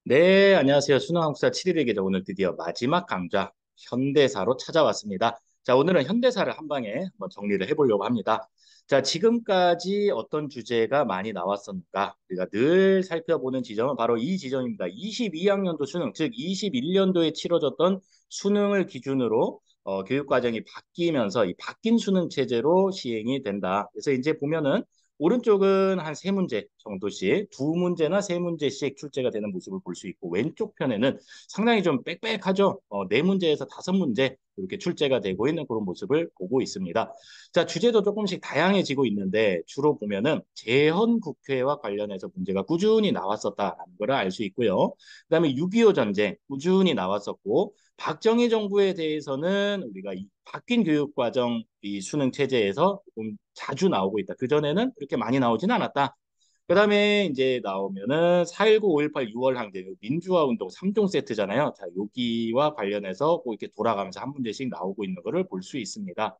네, 안녕하세요. 수능학사 7일의 계좌 오늘 드디어 마지막 강좌 현대사로 찾아왔습니다. 자, 오늘은 현대사를 한 방에 한번 정리를 해보려고 합니다. 자, 지금까지 어떤 주제가 많이 나왔었는가? 우리가 늘 살펴보는 지점은 바로 이 지점입니다. 22학년도 수능, 즉 21년도에 치러졌던 수능을 기준으로 교육과정이 바뀌면서 이 바뀐 수능 체제로 시행이 된다. 그래서 이제 보면은 오른쪽은 한 세 문제 정도씩, 두 문제나 세 문제씩 출제가 되는 모습을 볼 수 있고, 왼쪽 편에는 상당히 좀 빽빽하죠. 네 문제에서 다섯 문제 이렇게 출제가 되고 있는 그런 모습을 보고 있습니다. 자, 주제도 조금씩 다양해지고 있는데, 주로 보면은 재헌국회와 관련해서 문제가 꾸준히 나왔었다는 걸 알 수 있고요. 그다음에 6.25 전쟁 꾸준히 나왔었고, 박정희 정부에 대해서는 우리가 이 바뀐 교육과정 이 수능 체제에서 조금 자주 나오고 있다. 그전에는 그렇게 많이 나오진 않았다. 그다음에 이제 나오면은 4.19, 5.18, 6월 항쟁, 민주화 운동 3종 세트잖아요. 자, 여기와 관련해서 꼭 이렇게 돌아가면서 한 문제씩 나오고 있는 것을 볼 수 있습니다.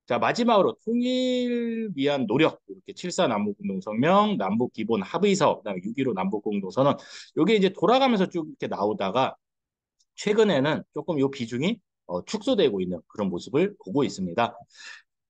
자, 마지막으로 통일 위한 노력, 이렇게 7.4 남북공동성명, 남북기본 합의서, 그다음에 6.15 남북공동선언, 이게 이제 돌아가면서 쭉 이렇게 나오다가 최근에는 조금 이 비중이 축소되고 있는 그런 모습을 보고 있습니다.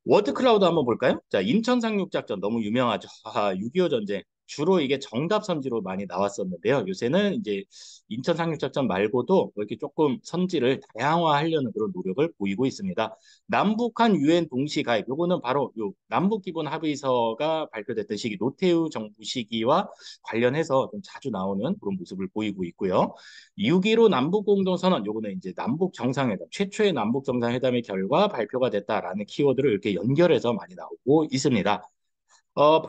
워드 클라우드 한번 볼까요? 자, 인천 상륙작전 너무 유명하죠. 6.25 전쟁. 주로 이게 정답 선지로 많이 나왔었는데요. 요새는 이제 인천 상륙작전 말고도 뭐 이렇게 조금 선지를 다양화하려는 그런 노력을 보이고 있습니다. 남북한 유엔 동시 가입. 요거는 바로 요 남북 기본 합의서가 발표됐던 시기, 노태우 정부 시기와 관련해서 좀 자주 나오는 그런 모습을 보이고 있고요. 6.15 남북공동선언, 요거는 이제 남북 정상회담, 최초의 남북 정상회담의 결과 발표가 됐다라는 키워드를 이렇게 연결해서 많이 나오고 있습니다.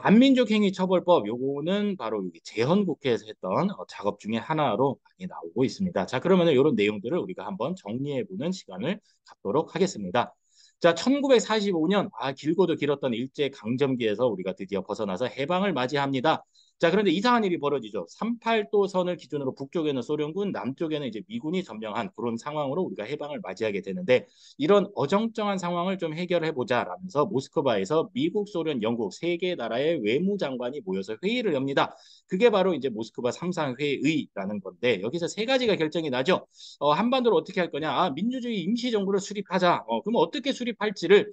반민족 행위 처벌법, 요거는 바로 여기 재헌국회에서 했던 작업 중에 하나로 많이 나오고 있습니다. 자, 그러면 이런 내용들을 우리가 한번 정리해보는 시간을 갖도록 하겠습니다. 자, 1945년, 길고도 길었던 일제강점기에서 우리가 드디어 벗어나서 해방을 맞이합니다. 자, 그런데 이상한 일이 벌어지죠. 38도 선을 기준으로 북쪽에는 소련군, 남쪽에는 이제 미군이 점령한 그런 상황으로 우리가 해방을 맞이하게 되는데, 이런 어정쩡한 상황을 좀 해결해 보자라면서 모스크바에서 미국, 소련, 영국 세 개 나라의 외무장관이 모여서 회의를 엽니다. 그게 바로 이제 모스크바 삼상회의라는 건데, 여기서 세 가지가 결정이 나죠. 한반도를 어떻게 할 거냐? 민주주의 임시정부를 수립하자. 그럼 어떻게 수립할지를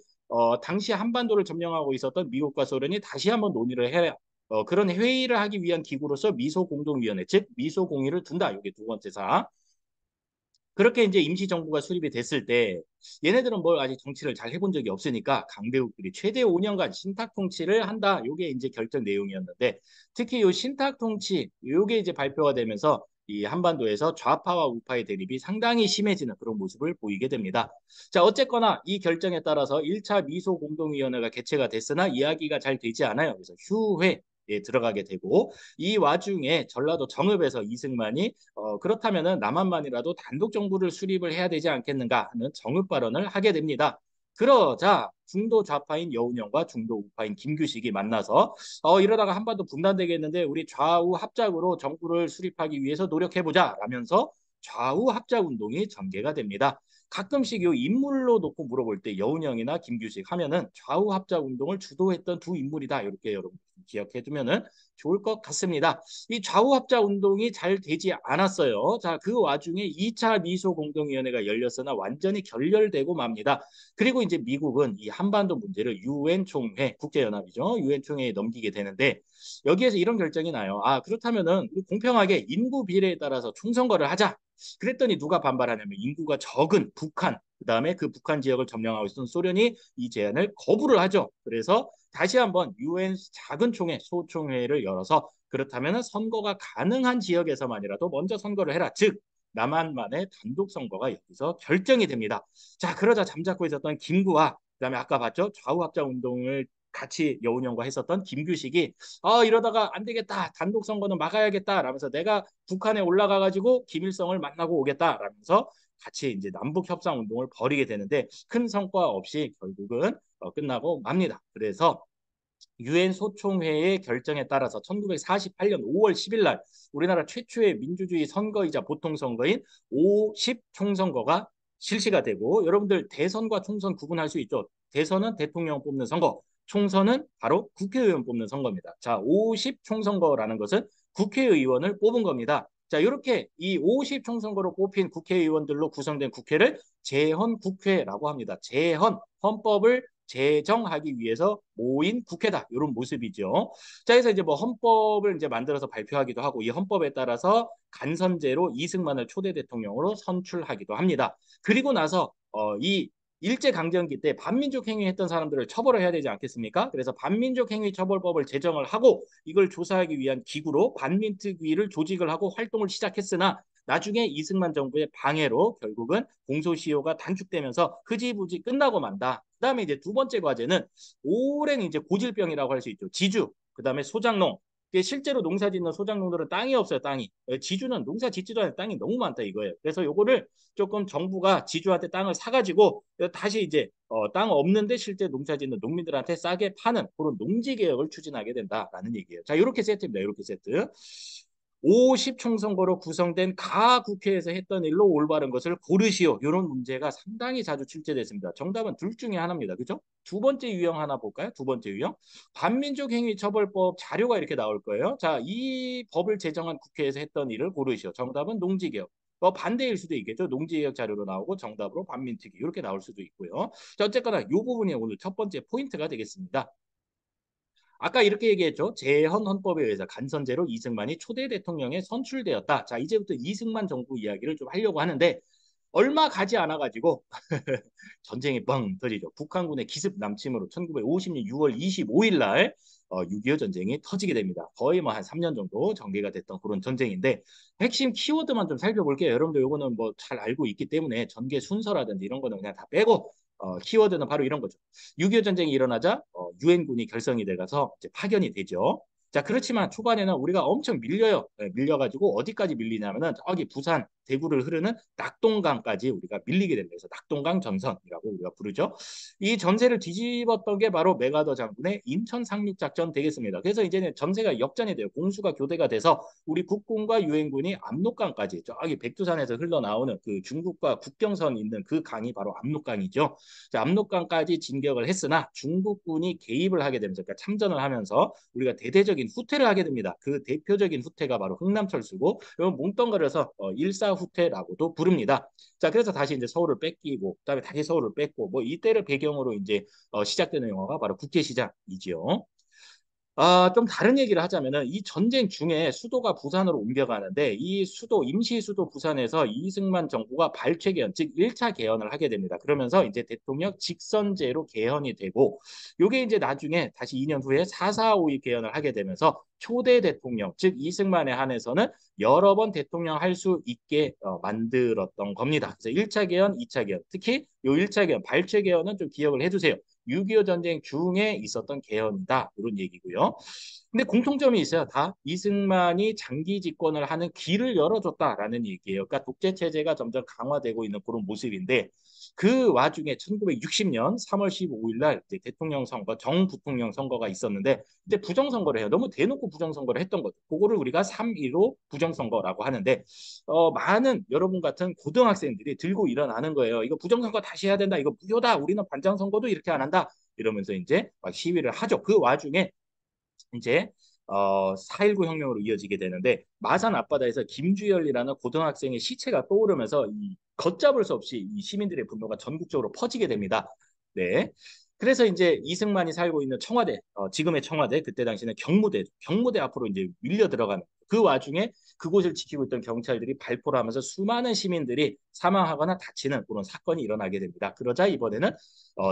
당시 한반도를 점령하고 있었던 미국과 소련이 다시 한번 논의를 해야 그런 회의를 하기 위한 기구로서 미소공동위원회, 즉 미소공의를 둔다. 이게 두 번째 사항. 그렇게 이제 임시정부가 수립이 됐을 때 얘네들은 뭘 아직 정치를 잘 해본 적이 없으니까 강대국들이 최대 5년간 신탁 통치를 한다. 이게 이제 결정 내용이었는데 특히 이 신탁 통치 이게 이제 발표가 되면서 이 한반도에서 좌파와 우파의 대립이 상당히 심해지는 그런 모습을 보이게 됩니다. 자, 어쨌거나 이 결정에 따라서 1차 미소 공동위원회가 개최가 됐으나 이야기가 잘 되지 않아요. 그래서 휴회에 들어가게 되고 이 와중에 전라도 정읍에서 이승만이 그렇다면은 남한만이라도 단독 정부를 수립을 해야 되지 않겠는가 하는 정읍 발언을 하게 됩니다. 그러자 중도 좌파인 여운형과 중도 우파인 김규식이 만나서 이러다가 한반도 분단되겠는데 우리 좌우 합작으로 정부를 수립하기 위해서 노력해보자 라면서 좌우 합작 운동이 전개가 됩니다. 가끔씩 이 인물로 놓고 물어볼 때 여운형이나 김규식 하면은 좌우 합작 운동을 주도했던 두 인물이다. 이렇게 여러분 기억해 두면은 좋을 것 같습니다. 이 좌우합작 운동이 잘 되지 않았어요. 자, 그 와중에 2차 미소 공동위원회가 열렸으나 완전히 결렬되고 맙니다. 그리고 이제 미국은 이 한반도 문제를 유엔 총회, 국제연합이죠. 유엔 총회에 넘기게 되는데 여기에서 이런 결정이 나요. 그렇다면은 공평하게 인구 비례에 따라서 총선거를 하자. 그랬더니 누가 반발하냐면 인구가 적은 북한, 그다음에 그 북한 지역을 점령하고 있던 소련이 이 제안을 거부를 하죠. 그래서 다시 한번 유엔 작은 총회, 소총회를 열어서 그렇다면 선거가 가능한 지역에서만이라도 먼저 선거를 해라. 즉 남한만의 단독 선거가 여기서 결정이 됩니다. 자, 그러자 잠자코 있었던 김구와 그다음에 아까 봤죠? 좌우합작 운동을 같이 여운형과 했었던 김규식이 이러다가 안 되겠다. 단독 선거는 막아야겠다. 라면서 내가 북한에 올라가 가지고 김일성을 만나고 오겠다. 라면서 같이 이제 남북 협상 운동을 벌이게 되는데 큰 성과 없이 결국은 끝나고 맙니다. 그래서 유엔 소총회의 결정에 따라서 1948년 5월 10일 날 우리나라 최초의 민주주의 선거이자 보통선거인 50 총선거가 실시가 되고 여러분들 대선과 총선 구분할 수 있죠. 대선은 대통령 뽑는 선거, 총선은 바로 국회의원 뽑는 선거입니다. 자, 50 총선거라는 것은 국회의원을 뽑은 겁니다. 자, 이렇게 이 50 총선거로 뽑힌 국회의원들로 구성된 국회를 재헌국회라고 합니다. 재헌, 헌법을 제정하기 위해서 모인 국회다. 이런 모습이죠. 자, 그래서 이제 뭐 헌법을 이제 만들어서 발표하기도 하고 이 헌법에 따라서 간선제로 이승만을 초대 대통령으로 선출하기도 합니다. 그리고 나서 이 일제강점기 때 반민족 행위했던 사람들을 처벌을 해야 되지 않겠습니까? 그래서 반민족 행위 처벌법을 제정을 하고 이걸 조사하기 위한 기구로 반민특위를 조직을 하고 활동을 시작했으나 나중에 이승만 정부의 방해로 결국은 공소시효가 단축되면서 흐지부지 끝나고 만다. 그다음에 이제 두 번째 과제는 오랜 이제 고질병이라고 할 수 있죠. 지주, 그다음에 소작농. 실제로 농사 짓는 소작농들은 땅이 없어요, 땅이. 지주는 농사 짓지도 않은 땅이 너무 많다 이거예요. 그래서 요거를 조금 정부가 지주한테 땅을 사가지고 다시 이제 땅 없는데 실제 농사 짓는 농민들한테 싸게 파는 그런 농지 개혁을 추진하게 된다라는 얘기예요. 자, 이렇게 세트입니다. 이렇게 세트. 50 총선거로 구성된 가 국회에서 했던 일로 올바른 것을 고르시오. 이런 문제가 상당히 자주 출제됐습니다. 정답은 둘 중에 하나입니다. 그죠? 두 번째 유형 하나 볼까요? 두 번째 유형. 반민족 행위 처벌법 자료가 이렇게 나올 거예요. 자, 이 법을 제정한 국회에서 했던 일을 고르시오. 정답은 농지개혁. 반대일 수도 있겠죠. 농지개혁 자료로 나오고 정답으로 반민특위 이렇게 나올 수도 있고요. 자, 어쨌거나 이 부분이 오늘 첫 번째 포인트가 되겠습니다. 아까 이렇게 얘기했죠. 재헌 헌법에 의해서 간선제로 이승만이 초대 대통령에 선출되었다. 자, 이제부터 이승만 정부 이야기를 좀 하려고 하는데 얼마 가지 않아 가지고 전쟁이 뻥 터지죠. 북한군의 기습 남침으로 1950년 6월 25일 날 6.25 전쟁이 터지게 됩니다. 거의 뭐 한 3년 정도 전개가 됐던 그런 전쟁인데 핵심 키워드만 좀 살펴볼게요. 여러분들 요거는 뭐 잘 알고 있기 때문에 전개 순서라든지 이런 거는 그냥 다 빼고 키워드는 바로 이런 거죠. 6.25 전쟁이 일어나자 유엔군이 결성이 돼가서 이제 파견이 되죠. 자, 그렇지만 초반에는 우리가 엄청 밀려요. 네, 밀려가지고 어디까지 밀리냐면은 저기 부산, 대구를 흐르는 낙동강까지 우리가 밀리게 됩니다. 그래서 낙동강 전선이라고 우리가 부르죠. 이 전세를 뒤집었던 게 바로 메가더 장군의 인천 상륙작전 되겠습니다. 그래서 이제는 전세가 역전이 돼요. 공수가 교대가 돼서 우리 국군과 유엔군이 압록강까지 저기 백두산에서 흘러나오는 그 중국과 국경선 있는 그 강이 바로 압록강이죠. 자, 압록강까지 진격을 했으나 중국군이 개입을 하게 되면서 그러니까 참전을 하면서 우리가 대대적인 후퇴를 하게 됩니다. 그 대표적인 후퇴가 바로 흥남철수고 이건 몽덩거려서 일사후퇴라고도 부릅니다. 자, 그래서 다시 이제 서울을 뺏기고 그다음에 다시 서울을 뺏고 뭐 이때를 배경으로 이제 시작되는 영화가 바로 국제시장이지요. 좀 다른 얘기를 하자면은 이 전쟁 중에 수도가 부산으로 옮겨가는데 이 수도 임시 수도 부산에서 이승만 정부가 발췌 개헌 즉 1차 개헌을 하게 됩니다. 그러면서 이제 대통령 직선제로 개헌이 되고 요게 이제 나중에 다시 2년 후에 4.4.5.2 개헌을 하게 되면서 초대 대통령 즉 이승만에 한해서는 여러 번 대통령 할 수 있게 만들었던 겁니다. 그래서 1차 개헌, 2차 개헌 특히 요 1차 개헌 발췌 개헌은 좀 기억을 해두세요. 6.25 전쟁 중에 있었던 개헌이다. 이런 얘기고요. 근데 공통점이 있어요. 다 이승만이 장기 집권을 하는 길을 열어줬다라는 얘기예요. 그러니까 독재 체제가 점점 강화되고 있는 그런 모습인데 그 와중에 1960년 3월 15일 날 이제 대통령 선거, 정부통령 선거가 있었는데 이제 부정선거를 해요. 너무 대놓고 부정선거를 했던 거죠. 그거를 우리가 3.15 부정선거라고 하는데 많은 여러분 같은 고등학생들이 들고 일어나는 거예요. 이거 부정선거 다시 해야 된다. 이거 무효다. 우리는 반장선거도 이렇게 안 한다. 이러면서 이제 막 시위를 하죠. 그 와중에 이제 4.19 혁명으로 이어지게 되는데 마산 앞바다에서 김주열이라는 고등학생의 시체가 떠오르면서 이 걷잡을 수 없이 이 시민들의 분노가 전국적으로 퍼지게 됩니다. 네. 그래서 이제 이승만이 살고 있는 청와대, 지금의 청와대, 그때 당시는 경무대 앞으로 이제 밀려 들어가는 그 와중에 그곳을 지키고 있던 경찰들이 발포를 하면서 수많은 시민들이 사망하거나 다치는 그런 사건이 일어나게 됩니다. 그러자 이번에는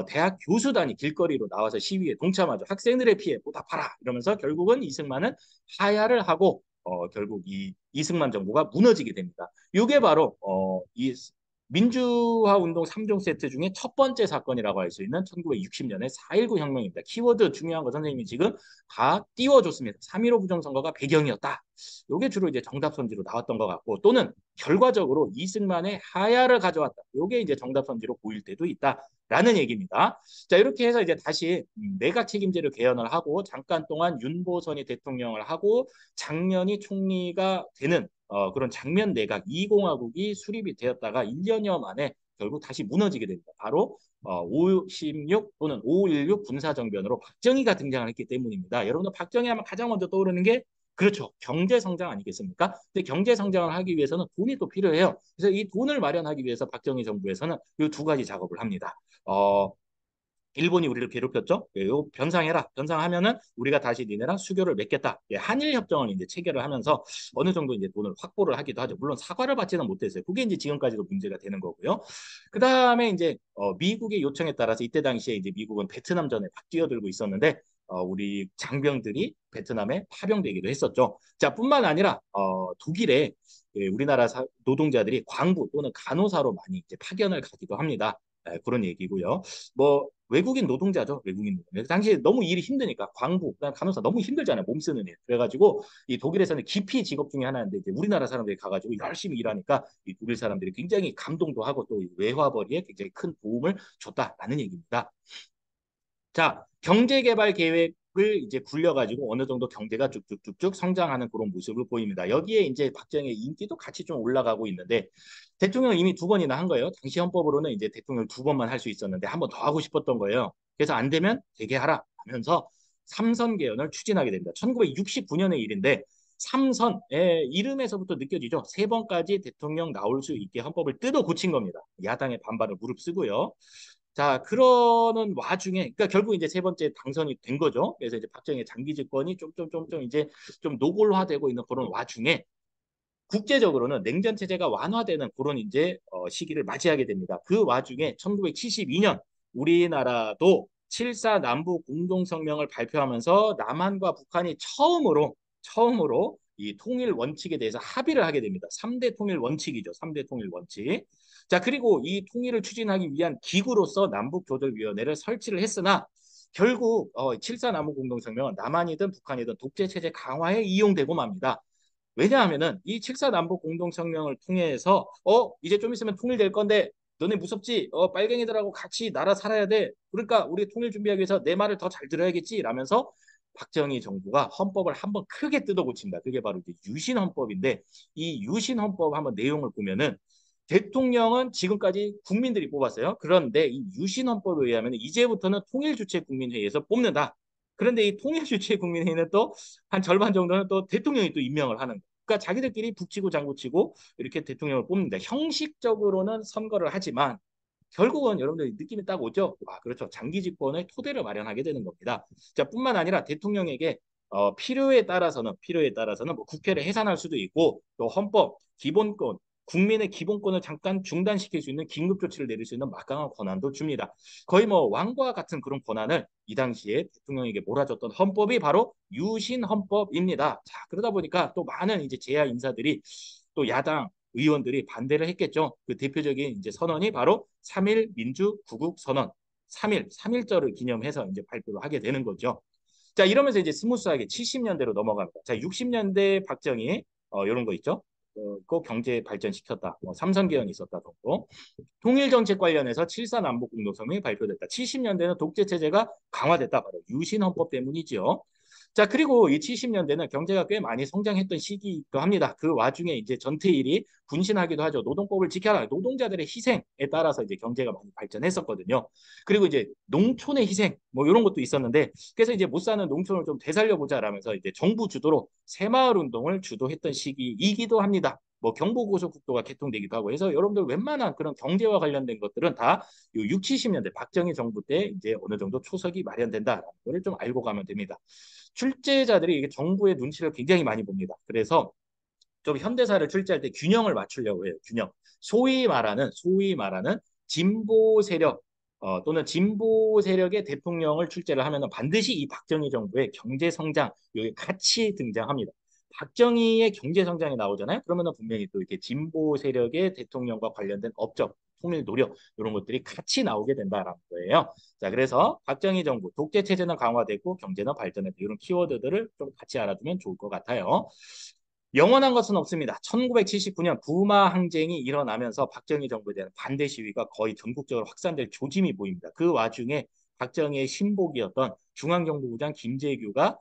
대학 교수단이 길거리로 나와서 시위에 동참하죠. 학생들의 피해 보답하라 이러면서 결국은 이승만은 하야를 하고 결국 이 이승만 정부가 무너지게 됩니다. 이게 바로 이 민주화 운동 3종 세트 중에 첫 번째 사건이라고 할 수 있는 1960년의 4.19 혁명입니다. 키워드 중요한 거 선생님이 지금 다 띄워줬습니다. 3.15 부정선거가 배경이었다. 이게 주로 이제 정답 선지로 나왔던 것 같고 또는 결과적으로 이승만의 하야를 가져왔다. 이게 이제 정답 선지로 보일 때도 있다라는 얘기입니다. 자, 이렇게 해서 이제 다시 내각 책임제를 개헌을 하고 잠깐 동안 윤보선이 대통령을 하고 장년이 총리가 되는 그런 장면 내각 2공화국이 수립이 되었다가 1년여 만에 결국 다시 무너지게 됩니다. 바로 5.16 또는 5.16 군사정변으로 박정희가 등장을 했기 때문입니다. 여러분들 박정희 하면 가장 먼저 떠오르는 게 그렇죠. 경제 성장 아니겠습니까? 근데 경제 성장을 하기 위해서는 돈이 또 필요해요. 그래서 이 돈을 마련하기 위해서 박정희 정부에서는 이 두 가지 작업을 합니다. 어, 일본이 우리를 괴롭혔죠. 예, 요 변상해라. 변상하면은 우리가 다시 니네랑 수교를 맺겠다. 예, 한일 협정을 이제 체결을 하면서 어느 정도 이제 돈을 확보를 하기도 하죠. 물론 사과를 받지는 못했어요. 그게 이제 지금까지도 문제가 되는 거고요. 그 다음에 이제 미국의 요청에 따라서 이때 당시에 이제 미국은 베트남전에 막 뛰어들고 있었는데 우리 장병들이 베트남에 파병되기도 했었죠. 자, 뿐만 아니라 독일에 예, 우리나라 노동자들이 광부 또는 간호사로 많이 이제 파견을 가기도 합니다. 예, 그런 얘기고요. 뭐 외국인 노동자죠. 외국인 노동자. 당시에 너무 일이 힘드니까 광부, 그다음 간호사 너무 힘들잖아요. 몸 쓰는 일. 그래가지고 이 독일에서는 기피 직업 중에 하나인데 이제 우리나라 사람들이 가가지고 열심히 일하니까 이 독일 사람들이 굉장히 감동도 하고 또 외화벌이에 굉장히 큰 도움을 줬다라는 얘기입니다. 자, 경제개발 계획을 이제 굴려가지고 어느 정도 경제가 쭉쭉쭉쭉 성장하는 그런 모습을 보입니다. 여기에 이제 박정희의 인기도 같이 좀 올라가고 있는데 대통령을 이미 두 번이나 한 거예요. 당시 헌법으로는 이제 대통령을 두 번만 할 수 있었는데 한 번 더 하고 싶었던 거예요. 그래서 안 되면 재개하라 하면서 삼선 개헌을 추진하게 됩니다. 1969년의 일인데 삼선의 이름에서부터 느껴지죠. 세 번까지 대통령 나올 수 있게 헌법을 뜯어 고친 겁니다. 야당의 반발을 무릅쓰고요. 자, 그러는 와중에, 그러니까 결국 이제 세 번째 당선이 된 거죠. 그래서 이제 박정희의 장기 집권이 좀 이제 좀 노골화되고 있는 그런 와중에 국제적으로는 냉전 체제가 완화되는 그런 이제 시기를 맞이하게 됩니다. 그 와중에 1972년 우리나라도 7.4 남북 공동성명을 발표하면서 남한과 북한이 처음으로 이 통일 원칙에 대해서 합의를 하게 됩니다. 3대 통일 원칙이죠. 3대 통일 원칙. 자, 그리고 이 통일을 추진하기 위한 기구로서 남북조절위원회를 설치를 했으나 결국 7.4 남북 공동성명은 남한이든 북한이든 독재 체제 강화에 이용되고 맙니다. 왜냐하면은 이 7.4 남북 공동성명을 통해서 이제 좀 있으면 통일될 건데 너네 무섭지? 빨갱이들하고 같이 나라 살아야 돼. 그러니까 우리 통일 준비하기 위해서 내 말을 더 잘 들어야겠지. 라면서 박정희 정부가 헌법을 한번 크게 뜯어 고칩니다. 그게 바로 이제 유신 헌법인데 이 유신 헌법 한번 내용을 보면은 대통령은 지금까지 국민들이 뽑았어요. 그런데 이 유신 헌법에 의하면 이제부터는 통일주체 국민회의에서 뽑는다. 그런데 이 통일주체 국민회의는 또 한 절반 정도는 또 대통령이 또 임명을 하는 거예요. 그러니까 자기들끼리 북치고 장구치고 이렇게 대통령을 뽑는다. 형식적으로는 선거를 하지만 결국은 여러분들 느낌이 딱 오죠? 아, 그렇죠. 장기 집권의 토대를 마련하게 되는 겁니다. 자, 뿐만 아니라 대통령에게 필요에 따라서는 뭐 국회를 해산할 수도 있고 또 헌법, 기본권, 국민의 기본권을 잠깐 중단시킬 수 있는 긴급 조치를 내릴 수 있는 막강한 권한도 줍니다. 거의 뭐 왕과 같은 그런 권한을 이 당시에 대통령에게 몰아줬던 헌법이 바로 유신 헌법입니다. 자, 그러다 보니까 또 많은 이제 재야 인사들이 또 야당 의원들이 반대를 했겠죠. 그 대표적인 이제 선언이 바로 3.1 민주구국 선언, 3.1절을 기념해서 이제 발표를 하게 되는 거죠. 자, 이러면서 이제 스무스하게 70년대로 넘어갑니다. 자, 60년대 박정희 이런 거 있죠. 꼭 경제 발전시켰다. 삼선 개헌이 있었다 정도. 통일 정책 관련해서 7.4 남북 공동성명이 발표됐다. 70년대는 독재 체제가 강화됐다. 바로 유신 헌법 때문이지요. 자, 그리고 이 70년대는 경제가 꽤 많이 성장했던 시기이기도 합니다. 그 와중에 이제 전태일이 분신하기도 하죠. 노동법을 지켜라. 노동자들의 희생에 따라서 이제 경제가 많이 발전했었거든요. 그리고 이제 농촌의 희생 뭐 이런 것도 있었는데 그래서 이제 못 사는 농촌을 좀 되살려보자라면서 이제 정부 주도로 새마을 운동을 주도했던 시기이기도 합니다. 뭐 경부고속국도가 개통되기도 하고 해서 여러분들 웬만한 그런 경제와 관련된 것들은 다 6, 70년대 박정희 정부 때 이제 어느 정도 초석이 마련된다라는 거를 좀 알고 가면 됩니다. 출제자들이 이게 정부의 눈치를 굉장히 많이 봅니다. 그래서 좀 현대사를 출제할 때 균형을 맞추려고 해요. 균형. 소위 말하는 진보 세력 또는 진보 세력의 대통령을 출제를 하면 반드시 이 박정희 정부의 경제 성장 여기 같이 등장합니다. 박정희의 경제 성장이 나오잖아요. 그러면 분명히 또 이렇게 진보 세력의 대통령과 관련된 업적, 통일 노력 이런 것들이 같이 나오게 된다라는 거예요. 자, 그래서 박정희 정부 독재 체제는 강화되고 경제는 발전했다. 이런 키워드들을 좀 같이 알아두면 좋을 것 같아요. 영원한 것은 없습니다. 1979년 부마 항쟁이 일어나면서 박정희 정부에 대한 반대 시위가 거의 전국적으로 확산될 조짐이 보입니다. 그 와중에 박정희의 신복이었던 중앙정보부장 김재규가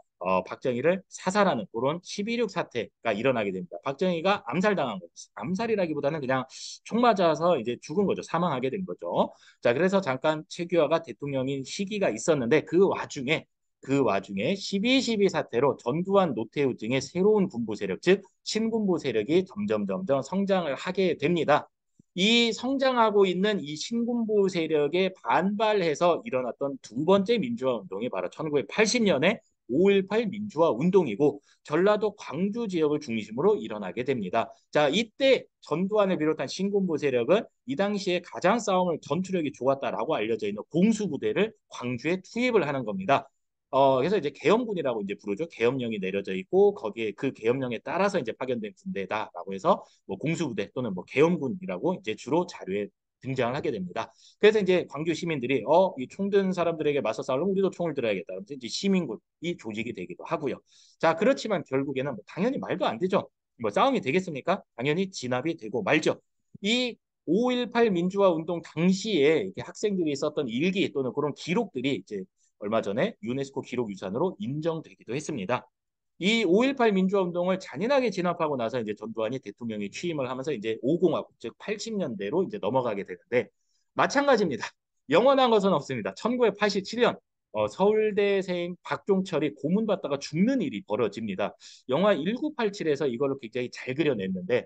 박정희를 사살하는 그런 12.6 사태가 일어나게 됩니다. 박정희가 암살당한 거죠. 암살이라기보다는 그냥 총 맞아서 이제 죽은 거죠. 사망하게 된 거죠. 자, 그래서 잠깐 최규하가 대통령인 시기가 있었는데 그 와중에 그 와중에 12.12 사태로 전두환, 노태우 등의 새로운 군부 세력, 즉 신군부 세력이 점점 성장을 하게 됩니다. 이 성장하고 있는 이 신군부 세력에 반발해서 일어났던 두 번째 민주화 운동이 바로 1980년에 5.18 민주화 운동이고 전라도 광주 지역을 중심으로 일어나게 됩니다. 자, 이때 전두환을 비롯한 신군부 세력은 이 당시에 가장 싸움을 전투력이 좋았다라고 알려져 있는 공수부대를 광주에 투입을 하는 겁니다. 그래서 이제 계엄군이라고 이제 부르죠. 계엄령이 내려져 있고 거기에 그 계엄령에 따라서 이제 파견된 군대다라고 해서 뭐 공수부대 또는 뭐 계엄군이라고 이제 주로 자료에 등장을 하게 됩니다. 그래서 이제 광주 시민들이 이 총든 사람들에게 맞서 싸우려면 우리도 총을 들어야겠다. 그래서 이제 시민군이 조직이 되기도 하고요. 자, 그렇지만 결국에는 뭐 당연히 말도 안 되죠. 뭐 싸움이 되겠습니까? 당연히 진압이 되고 말죠. 이 5.18 민주화 운동 당시에 학생들이 썼던 일기 또는 그런 기록들이 이제 얼마 전에 유네스코 기록유산으로 인정되기도 했습니다. 이 5.18 민주화 운동을 잔인하게 진압하고 나서 이제 전두환이 대통령이 취임을 하면서 이제 5공화국 즉 80년대로 이제 넘어가게 되는데 마찬가지입니다. 영원한 것은 없습니다. 1987년 서울대생 박종철이 고문받다가 죽는 일이 벌어집니다. 영화 1987에서 이걸로 굉장히 잘 그려냈는데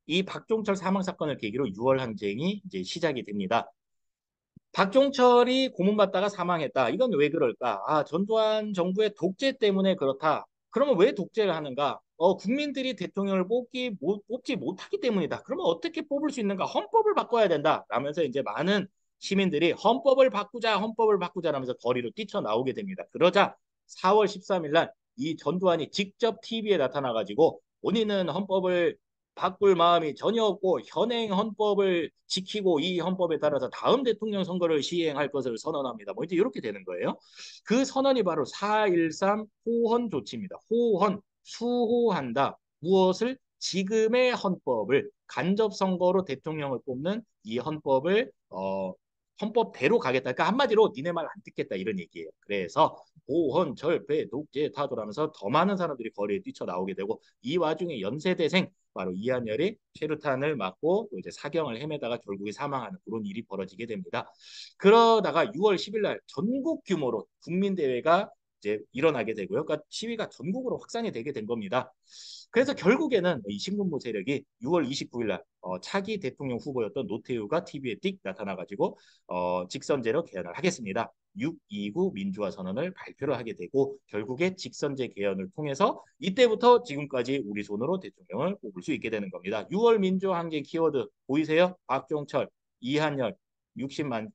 이 박종철 사망 사건을 계기로 6월 항쟁이 이제 시작이 됩니다. 박종철이 고문받다가 사망했다. 이건 왜 그럴까? 전두환 정부의 독재 때문에 그렇다. 그러면 왜 독재를 하는가? 국민들이 대통령을 뽑지 못하기 때문이다. 그러면 어떻게 뽑을 수 있는가? 헌법을 바꿔야 된다. 라면서 이제 많은 시민들이 헌법을 바꾸자 라면서 거리로 뛰쳐나오게 됩니다. 그러자 4월 13일 날 이 전두환이 직접 TV에 나타나가지고 본인은 헌법을 바꿀 마음이 전혀 없고 현행 헌법을 지키고 이 헌법에 따라서 다음 대통령 선거를 시행할 것을 선언합니다. 뭐 이제 이렇게 되는 거예요. 그 선언이 바로 4.13 호헌 조치입니다. 호헌, 수호한다. 무엇을? 지금의 헌법을 간접 선거로 대통령을 뽑는 이 헌법을 헌법대로 가겠다. 그러니까 한마디로 니네 말 안 듣겠다 이런 얘기예요. 그래서 호헌, 절패, 독재, 타도라면서 더 많은 사람들이 거리에 뛰쳐나오게 되고 이 와중에 연세대생 바로 이한열이 최루탄을 맞고 또 이제 사경을 헤매다가 결국에 사망하는 그런 일이 벌어지게 됩니다. 그러다가 6월 10일 날 전국 규모로 국민대회가 이제 일어나게 되고요. 그러니까 시위가 전국으로 확산이 되게 된 겁니다. 그래서 결국에는 이 신군부 세력이 6월 29일 날 차기 대통령 후보였던 노태우가 TV에 띡 나타나가지고 직선제로 개헌을 하겠습니다. 6.29 민주화 선언을 발표를 하게 되고 결국에 직선제 개헌을 통해서 이때부터 지금까지 우리 손으로 대통령을 뽑을 수 있게 되는 겁니다. 6월 민주화 항쟁 키워드 보이세요? 박종철, 이한열, 60만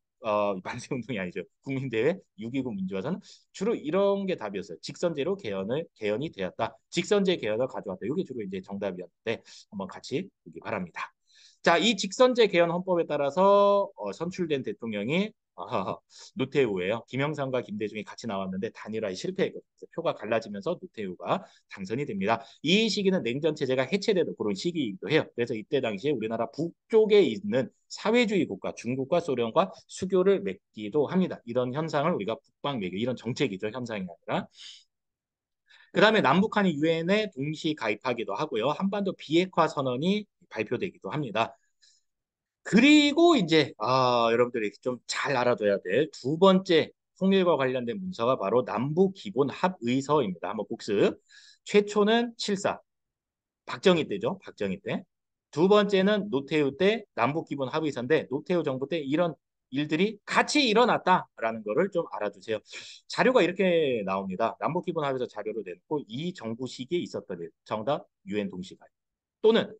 만세운동이 아니죠. 국민대회 6.29 민주화선언 주로 이런 게 답이었어요. 직선제로 개헌이 되었다. 직선제 개헌을 가져왔다. 이게 주로 이제 정답이었는데 한번 같이 보기 바랍니다. 자, 이 직선제 개헌 헌법에 따라서 선출된 대통령이 노태우예요. 김영삼과 김대중이 같이 나왔는데 단일화에 실패했거든요. 표가 갈라지면서 노태우가 당선이 됩니다. 이 시기는 냉전 체제가 해체되는 그런 시기이기도 해요. 그래서 이때 당시에 우리나라 북쪽에 있는 사회주의 국가 중국과 소련과 수교를 맺기도 합니다. 이런 현상을 우리가 북방 외교 이런 정책이죠. 현상이 아니라. 그다음에 남북한이 유엔에 동시 가입하기도 하고요. 한반도 비핵화 선언이 발표되기도 합니다. 그리고 이제 여러분들이 좀 잘 알아둬야 될 두 번째 통일과 관련된 문서가 바로 남북 기본 합의서입니다. 한번 복습. 최초는 7.4 박정희 때죠. 박정희 때. 두 번째는 노태우 때 남북 기본 합의서인데 노태우 정부 때 이런 일들이 같이 일어났다라는 거를 좀 알아두세요. 자료가 이렇게 나옵니다. 남북 기본 합의서 자료로 내놓고 이 정부 시기에 있었던 일. 정답 유엔 동시가입. 또는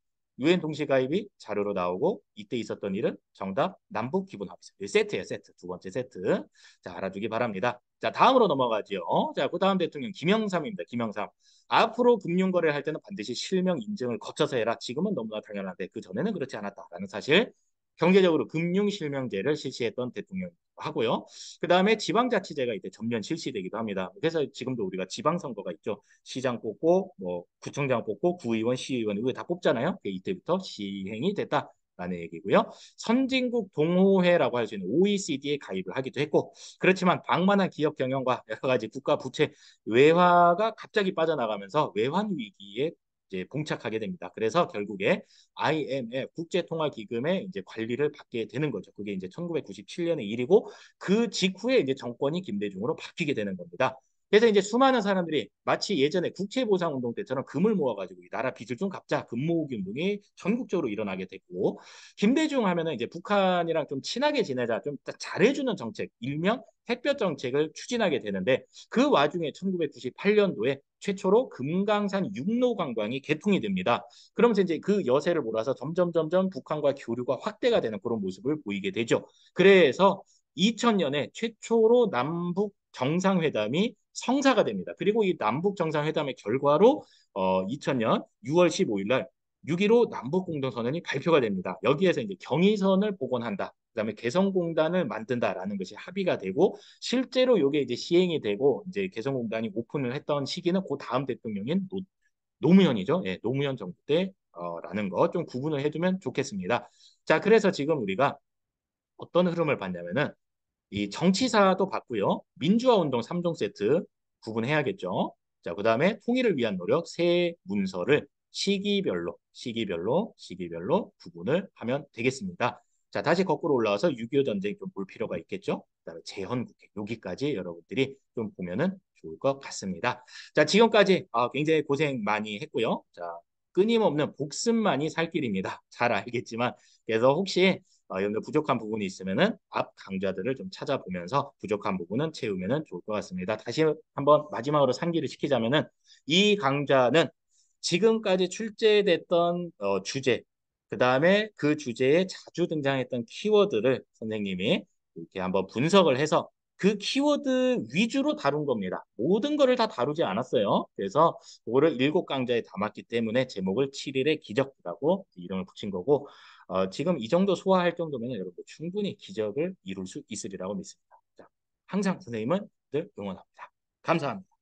유엔 동시 가입이 자료로 나오고 이때 있었던 일은 정답 남북 기본 합의서. 세트예요, 세트. 두 번째 세트. 자, 알아두기 바랍니다. 자, 다음으로 넘어가죠. 자, 그 다음 대통령 김영삼입니다. 김영삼. 앞으로 금융거래를 할 때는 반드시 실명 인증을 거쳐서 해라. 지금은 너무나 당연한데 그 전에는 그렇지 않았다라는 사실. 경제적으로 금융실명제를 실시했던 대통령 하고요. 그 다음에 지방자치제가 이때 전면 실시되기도 합니다. 그래서 지금도 우리가 지방선거가 있죠. 시장 뽑고 뭐 구청장 뽑고 구의원, 시의원 이거 다 뽑잖아요. 이때부터 시행이 됐다라는 얘기고요. 선진국 동호회라고 할 수 있는 OECD에 가입을 하기도 했고 그렇지만 방만한 기업 경영과 여러 가지 국가 부채 외화가 갑자기 빠져나가면서 외환 위기에 이제 봉착하게 됩니다. 그래서 결국에 IMF 국제통화기금의 이제 관리를 받게 되는 거죠. 그게 이제 1997년의 일이고 그 직후에 이제 정권이 김대중으로 바뀌게 되는 겁니다. 그래서 이제 수많은 사람들이 마치 예전에 국채보상운동 때처럼 금을 모아가지고 이 나라 빚을 좀 갚자 금 모으기 운동이 전국적으로 일어나게 됐고 김대중 하면은 이제 북한이랑 좀 친하게 지내자 좀 잘해주는 정책 일명 햇볕 정책을 추진하게 되는데 그 와중에 1998년도에 최초로 금강산 육로 관광이 개통이 됩니다. 그러면서 이제 그 여세를 몰아서 점점 북한과 교류가 확대가 되는 그런 모습을 보이게 되죠. 그래서 2000년에 최초로 남북 정상회담이 성사가 됩니다. 그리고 이 남북 정상회담의 결과로 2000년 6월 15일 날 6.15 남북 공동선언이 발표가 됩니다. 여기에서 이제 경의선을 복원한다. 그다음에 개성공단을 만든다라는 것이 합의가 되고 실제로 이게 이제 시행이 되고 이제 개성공단이 오픈을 했던 시기는 그 다음 대통령인 노무현이죠. 예, 노무현 정부 때라는 거 좀 구분을 해두면 좋겠습니다. 자, 그래서 지금 우리가 어떤 흐름을 봤냐면은 이 정치사도 봤고요. 민주화 운동 3종 세트 구분해야겠죠. 자, 그다음에 통일을 위한 노력 세 문서를 시기별로 구분을 하면 되겠습니다. 자, 다시 거꾸로 올라와서 6.25 전쟁 좀 볼 필요가 있겠죠. 그다음에 재헌국회 여기까지 여러분들이 좀 보면은 좋을 것 같습니다. 자, 지금까지 굉장히 고생 많이 했고요. 자, 끊임없는 복습만이 살 길입니다. 잘 알겠지만 그래서 혹시 여러분들 부족한 부분이 있으면은 앞 강좌들을 좀 찾아보면서 부족한 부분은 채우면은 좋을 것 같습니다. 다시 한번 마지막으로 상기를 시키자면은 이 강좌는 지금까지 출제됐던 주제, 그 다음에 그 주제에 자주 등장했던 키워드를 선생님이 이렇게 한번 분석을 해서 그 키워드 위주로 다룬 겁니다. 모든 거를 다 다루지 않았어요. 그래서 그거를 7강좌에 담았기 때문에 제목을 7일의 기적이라고 이름을 붙인 거고 지금 이 정도 소화할 정도면 여러분 충분히 기적을 이룰 수 있으리라고 믿습니다. 자, 항상 선생님은 늘 응원합니다. 감사합니다.